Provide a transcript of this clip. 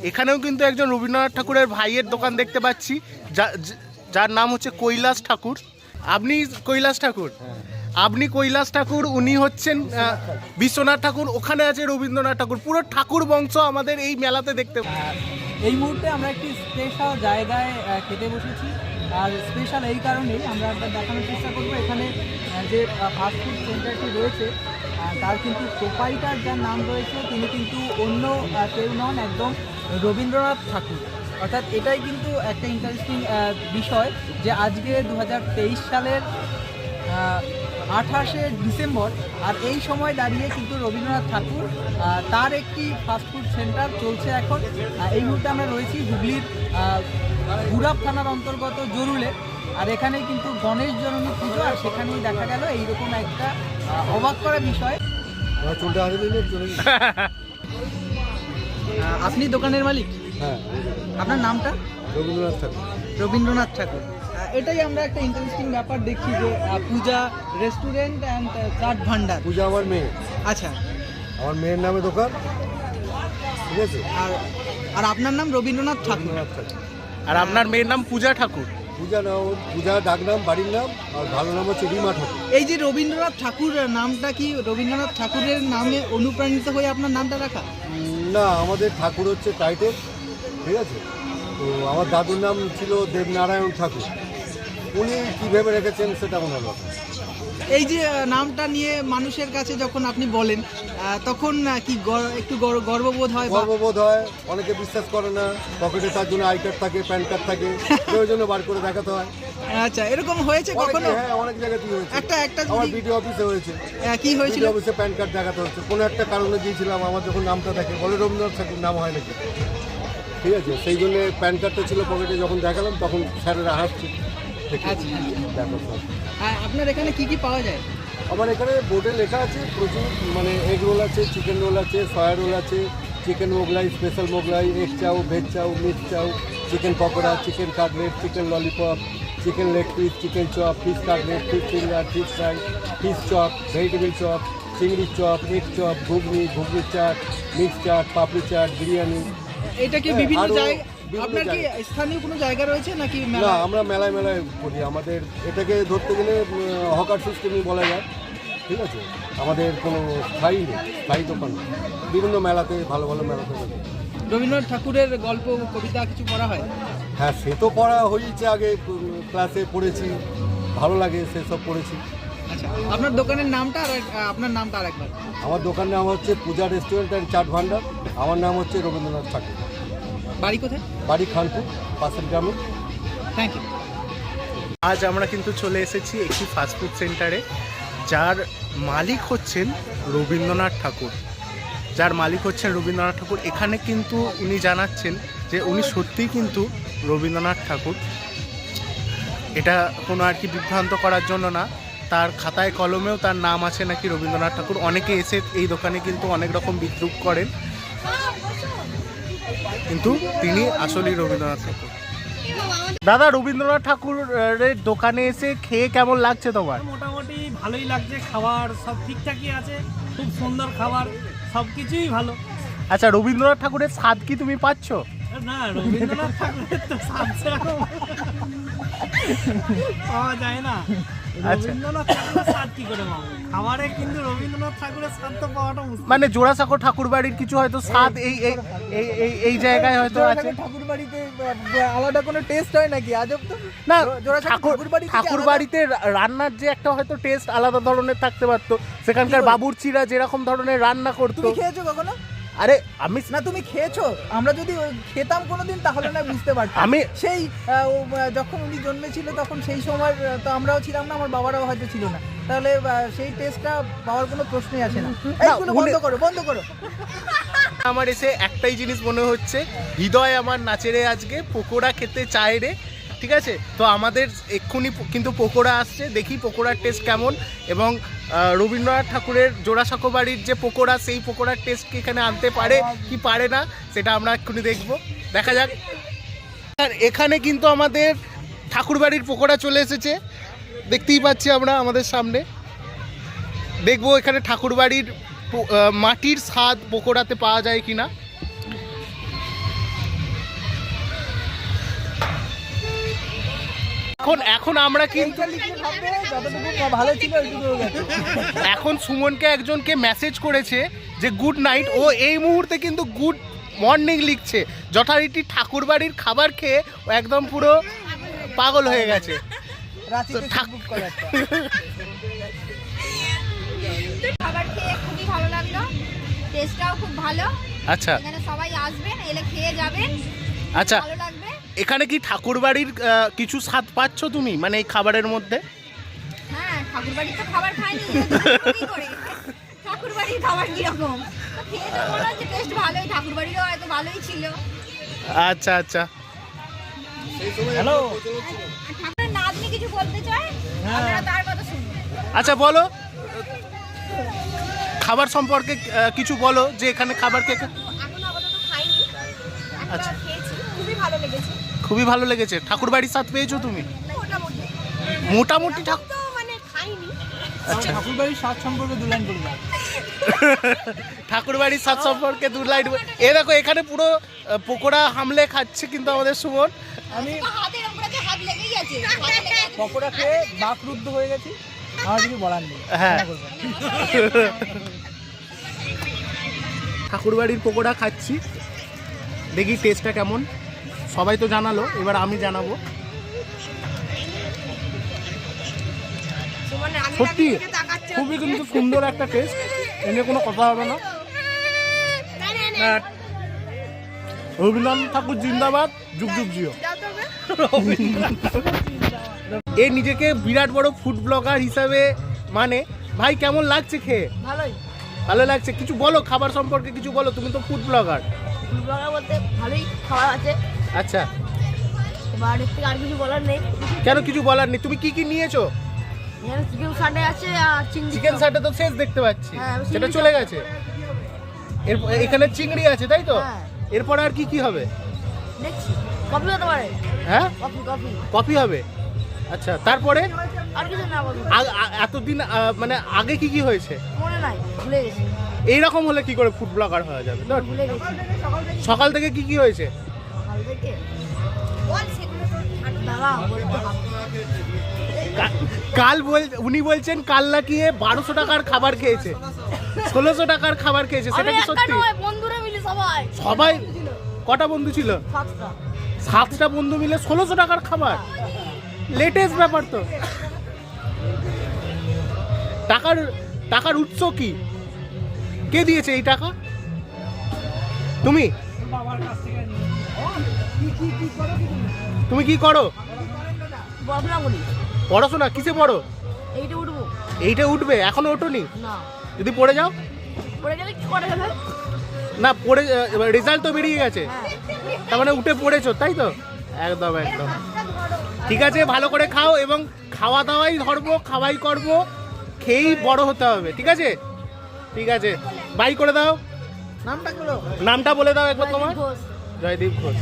এখানেও কিন্তু একজন রবীন্দ্রনাথ ঠাকুরের ভাইয়ের দোকান দেখতে পাচ্ছি, যার নাম হচ্ছে কৈলাস ঠাকুর। আপনি কৈলাস ঠাকুর? আপনি কৈলাস ঠাকুর, উনি হচ্ছেন বিশ্বনাথ ঠাকুর, ওখানে আছে রবীন্দ্রনাথ ঠাকুর। পুরো ঠাকুর বংশ আমাদের এই মেলাতে দেখতে। এই মুহূর্তে আমরা একটি স্পেশাল জায়গায় খেতে বসেছি, আর স্পেশাল এই কারণেই আমরা দেখানোর চেষ্টা করবো এখানে যে ফাস্টফুড সেন্টারটি রয়েছে তার কিন্তু প্রোপাইটার যার নাম রয়েছে তিনি কিন্তু অন্য কেউ নন, একদম রবীন্দ্রনাথ ঠাকুর। অর্থাৎ এটাই কিন্তু একটা ইন্টারেস্টিং বিষয় যে আজকে 2023 সালের 28শে ডিসেম্বর, আর এই সময় দাঁড়িয়ে কিন্তু রবীন্দ্রনাথ ঠাকুর তার একটি ফাস্টফুড সেন্টার চলছে এখন। এই মুহূর্তে আমরা রয়েছি হুগলির গুড়াপ থানার অন্তর্গত জরুলে, আর এখানে কিন্তু গণেশ জননী পুজো, আর সেখানেই দেখা গেল এইরকম একটা অবাক করা বিষয়। আপনি দোকানের মালিক? হ্যাঁ। আপনার নামটা? রবীন্দ্রনাথ ঠাকুর। রবীন্দ্রনাথ ঠাকুর। এটাই আমরা একটা ইন্টারেস্টিং ব্যাপার দেখছি যে পূজা রেস্টুরেন্ট অ্যান্ড চাট ভান্ডার। পূজা আমার মেয়ে। আচ্ছা, আমার মেয়ের নামে দোকান, ঠিক আছে। আর আপনার নাম রবীন্দ্রনাথ ঠাকুর। আর আপনার মেয়ের নাম পূজা ঠাকুর? পূজা নাম, পূজা ডাক নাম, বাড়ির নাম, আর ভালো নাম হচ্ছে রিমা ঠাকুর। এই যে রবীন্দ্রনাথ ঠাকুর নামটা কি রবীন্দ্রনাথ ঠাকুরের নামে অনুপ্রাণিত হয়ে আপনার নামটা রাখা? না, আমাদের ঠাকুর হচ্ছে টাইটেল, ঠিক আছে। তো আমার দাদুর নাম ছিল দেবনারায়ণ ঠাকুর, উনি কীভাবে রেখেছেন সেটা মনে হলো। এই যে নামটা নিয়ে মানুষের কাছে যখন আপনি বলেন তখন কি একটু গর্ববোধ হয়? গর্ববোধ হয়, অনেকে বিশ্বাস করে না, পকেটে তার জন্য আই কার্ড থাকে, প্যান কার্ড থাকে, ওই জন্য বার করে দেখাতে হয়। আচ্ছা, এরকম হয়েছে কখনো? হ্যাঁ, অনেক জায়গাতেই হয়েছে। একটা আমার বিডিও অফিসে হয়েছে। কি হয়েছিল? বিডিও অফিসে প্যান কার্ড দেখাতে হচ্ছে, কোনো একটা কারণে দিয়েছিলাম, আমার যখন নামটা দেখে বলে রবীন্দ্রনাথ ঠাকুর নাম হয় নাকি, ঠিক আছে, সেই জন্য প্যান কার্ডটা ছিল পকেটে, যখন দেখালাম তখন স্যারেরা হাসছে। আচ্ছা, দেখো স্যার, আপনার এখানে কি কি পাওয়া যায়? আমার এখানে বোর্ডে লেখা আছে প্রচুর, মানে এগ রোল আছে, চিকেন রোল আছে, সয়া রোল আছে, chicken Mughlai, special Mughlai, egg chow, veg chow, mix chow, chicken pakora, chicken cutlet, chicken lollipop, chicken leg piece, chicken chop, fish cutlet, fish finger, fish fry, fish chop, vegetable chop, চিংড়ি chop, egg chop, ghugni, ghugni chaat, mix chaat, papdi chaat, biryani. এটা কি বিভিন্ন জায়গায়? আপনার কি স্থানীয় কোনো জায়গা রয়েছে নাকি? না, আমরা মেলায় মেলায় করি। আমাদের এটাকে ধরতে গেলে হকার সিস্টেমই বলা যায়, ঠিক আছে। আমাদের কোনো স্থায়ী নেই, স্থায়ী দোকান, বিভিন্ন মেলাতে, ভালো ভালো মেলাতে। রবীন্দ্রনাথ ঠাকুরের গল্প কবিতা কিছু পড়া হয়? হ্যাঁ, সে তো পড়া হয়েছে, আগে ক্লাসে পড়েছি, ভালো লাগে, সেসব পড়েছি। আচ্ছা, আপনার দোকানের নামটা আর আপনার নামটা আরেকবার? আমার দোকানের নাম হচ্ছে পূজা রেস্টুরেন্ট অ্যান্ড চাট ভান্ডার। আমার নাম হচ্ছে রবীন্দ্রনাথ ঠাকুর। বাড়ি কোথায়? বাড়ি খানপুর, পাশের গ্রামে। Thank you. আজ আমরা কিন্তু চলে এসেছি একটি ফাস্টফুড সেন্টারে, যার মালিক হচ্ছেন রবীন্দ্রনাথ ঠাকুর। এখানে কিন্তু উনি জানাচ্ছেন যে উনি সত্যিই কিন্তু রবীন্দ্রনাথ ঠাকুর। এটা কোনো আর কি বিভ্রান্ত করার জন্য না, তার খাতায় কলমেও তার নাম আছে নাকি রবীন্দ্রনাথ ঠাকুর। অনেকে এসে এই দোকানে কিন্তু অনেক রকম বিদ্রুপ করেন, কিন্তু তিনি আসলেই রবীন্দ্রনাথ ঠাকুর। দাদা, রবীন্দ্রনাথ ঠাকুরের দোকানে এসে খেয়ে কেমন লাগছে তোমার? মোটামুটি ভালোই লাগছে, খাবার সব ঠিকঠাকই আছে, খুব সুন্দর খাবার, সব কিছুই ভালো। আচ্ছা, রবীন্দ্রনাথ ঠাকুরের স্বাদ কি তুমি পাচ্ছ? না, রবীন্দ্রনাথ ঠাকুরের তো স্বাদ সেরকম পাওয়া যায় না। রবীন্দ্রনাথ ঠাকুরের স্বাদ কি করে পাবো খাবারে, কিন্তু রবীন্দ্রনাথ ঠাকুরের স্বাদ তো পাওয়াটা মুশকিল। মানে জোড়াসাঁকো ঠাকুর বাড়ির কিছু হয়তো স্বাদ এই জায়গায় হয়তো আছে। ঠাকুর বাড়িতে আলাদা কোনো টেস্ট হয় নাকি? আজব তো। না, ঠাকুর বাড়িতে রান্নার যে একটা হয়তো টেস্ট আলাদা ধরনের থাকতে পারতো, সেখানকার বাবুর্চিরা যেরকম ধরনের রান্না করতো। তুমি খেয়েছো কখনো? আরে আমি না, তুমি খেয়েছো? আমরা যদি খেতাম কোনোদিন তাহলে না বুঝতে পারতাম। আমি সেই যখন উনি জন্মেছিল তখন সেই সময় তো আমরাও ছিলাম না, আমার বাবারাও হয়তো ছিল না, তাহলে সেই টেস্টটা পাওয়ার কোনো প্রশ্নই আসে না। এইগুলো বন্ধ করো। আমার এসে একটাই জিনিস মনে হচ্ছে, হৃদয় আমার নাচে রে, আজকে পকোড়া খেতে চায় রে। ঠিক আছে, তো আমাদের এক্ষুনি কিন্তু পকোড়া আসছে, দেখি পকোড়ার টেস্ট কেমন, এবং রবীন্দ্রনাথ ঠাকুরের জোড়াসাঁকো বাড়ির যে পকোড়া, সেই পকোড়ার টেস্ট কি এখানে আনতে পারে কি পারে না, সেটা আমরা এক্ষুনি দেখবো, দেখা যাক। আর এখানে কিন্তু আমাদের ঠাকুর বাড়ির পকোড়া চলে এসেছে, দেখতেই পাচ্ছি আমরা আমাদের সামনে। দেখবো এখানে ঠাকুর বাড়ির মাটির স্বাদ পকোড়াতে পাওয়া যায় কিনা। এখন আমরা কিন্তু এইটা লিখে ভাববে যতটুকু ভালো ছিল ওইটুকু গেছে। এখন সুমনকে একজনকে মেসেজ করেছে যে গুড নাইট, ও এই মুহূর্তে কিন্তু গুড মর্নিং লিখছে। যথারীতি ঠাকুরবাড়ির খাবার খেয়ে ও একদম পুরো পাগল হয়ে গেছে। রাঁচিতে তো ঠাক- বুক করা একটা। খাবার খেয়ে খুবই ভালো লাগলো, টেস্টটাও খুব ভালো। আচ্ছা এখানে সবাই আসবেন, এলে খেয়ে যাবেন, আচ্ছা, ভালো লাগবে। এখানে কি ঠাকুরবাড়ির কিছু স্বাদ পাচ্ছ তুমি, মানে এই খাবারের মধ্যে? হ্যাঁ, ঠাকুরবাড়ির তো খাবার খাইনি, কি করে ঠাকুরবাড়ির খাবার কিরকম তো খেয়ে তো মনে হচ্ছে টেস্ট ভালোই, ঠাকুরবাড়িরও হয়তো ভালোই ছিল। আচ্ছা আচ্ছা, হ্যালো ঠাকুরের নাতনি কিছু বলতে চায়, আপনারা তার কথা শুনুন। আচ্ছা বলো খাবার সম্পর্কে কিছু বলো, যে এখানে খাবার খেয়ে এখন আপাতত খাইনি, আচ্ছা। একটা খেয়েছি, খুবই ভালো লেগেছে। খুবই ভালো লেগেছে। ঠাকুরবাড়ির স্বাদ পেয়েছো তুমি? মোটামুটি মোটামুটি ঠাকুর, তো মানে খাইনি। আচ্ছা ঠাকুরবাড়ির স্বাদ সম্পর্কে 2 লাইন বলবা। ঠাকুরবাড়ির স্বাদ সম্পর্কে 2 লাইন। এ দেখো এখানে পুরো পকোড়া হামলে খাচ্ছে কিন্তু আমাদের সুমন। আমি হাতের উপরে হাত লেগেই আছে, হাতে লেগে আছে। পকোড়া খেয়ে বাকরুদ্ধ হয়ে গেছি, আমার কিছু বলার নেই। হ্যাঁ। ক্ষমা করবেন। ঠাকুরবাড়ির পকোড়া খাচ্ছি, দেখি টেস্টটা কেমন। সবাই তো জানালো, এবার আমি জানাবো। সত্যি খুবই কিন্তু সুন্দর একটা টেস্ট, এ নিয়ে কোনো কথা হবে না। রবীন্দ্রনাথ ঠাকুর জিন্দাবাদ, যুগ যুগ জিও। এ নিজেকে বিরাট বড় ফুড ব্লগার হিসাবে মানে, ভাই কেমন লাগছে খেয়ে? ভালোই, ভালো লাগছে। কিছু বলো খাবার সম্পর্কে, কিছু বলো, তুমি তো ফুড ব্লগার। ব্লগার বলতে ভালোই খাবার আছে, আচ্ছা, এবার এর থেকে আর কিছু বলার নেই। কেন কিছু বলার নেই? তুমি কি কি নিয়েছো? এখানে চিকেন সানডে আছে আর চিংড়ি চিকেন চপ। সাটে তো শেষ দেখতে পাচ্ছি, হ্যাঁ, আমি সেটা চিংড়ি চলে চপ। গেছে। এখানে চিংড়ি আছে তাই তো? হ্যাঁ। এরপর আর কি কি হবে? দেখছি কফি হতে পারে, হ্যাঁ, কফি কফি কফি হবে। আচ্ছা, তারপরে আর কিছু না বলবো, এতদিন মানে আগে কি কি হয়েছে? মনে নাই, ভুলে গেছি, এইরকম হলে কি করে ফুড ব্লগার হওয়া যাবে? ধর, ভুলে গেছি। সকাল থেকে কি কি হয়েছে? সকাল থেকে দাঁড়া বলতে হবে। কাল উনি বলছেন কাল নাকি 1200 টাকার খাবার খেয়েছে, 1600 টাকার খাবার খেয়েছে, সেটা আমি কি একা সত্যি? নয়, বন্ধুরা মিলে সবাই সবাই কটা বন্ধু ছিল? 7টা। 7টা বন্ধু মিলে 1600 টাকার খাবার, লেটেস্ট ব্যাপার তো। টাকার উৎস কি? কে দিয়েছে এই টাকা? তুমি তুমি কি করো? পড়াশোনা করি, পড়াশোনা কিসে পড়ো? এইটা উঠবো এইটা উঠবে, এখনো ওঠোনি? না, যদি পড়ে যাও? পড়ে গেলে কি করে যাবে? না পড়ে, রেজাল্ট তো বেরিয়ে গেছে, হ্যাঁ, তার মানে উঠে পড়েছো তাই তো? একদম একদম ঠিক আছে, ভালো করে খাও এবং খাওয়া দাওয়াই ধরবো, খাওয়াই করবো, খেয়েই বড় হতে হবে, ঠিক আছে? ঠিক আছে, বাই করে দাও। নামটা গুলো নামটা বলে দাও একবার তোমার। ঘোষ। জয়দীপ ঘোষ।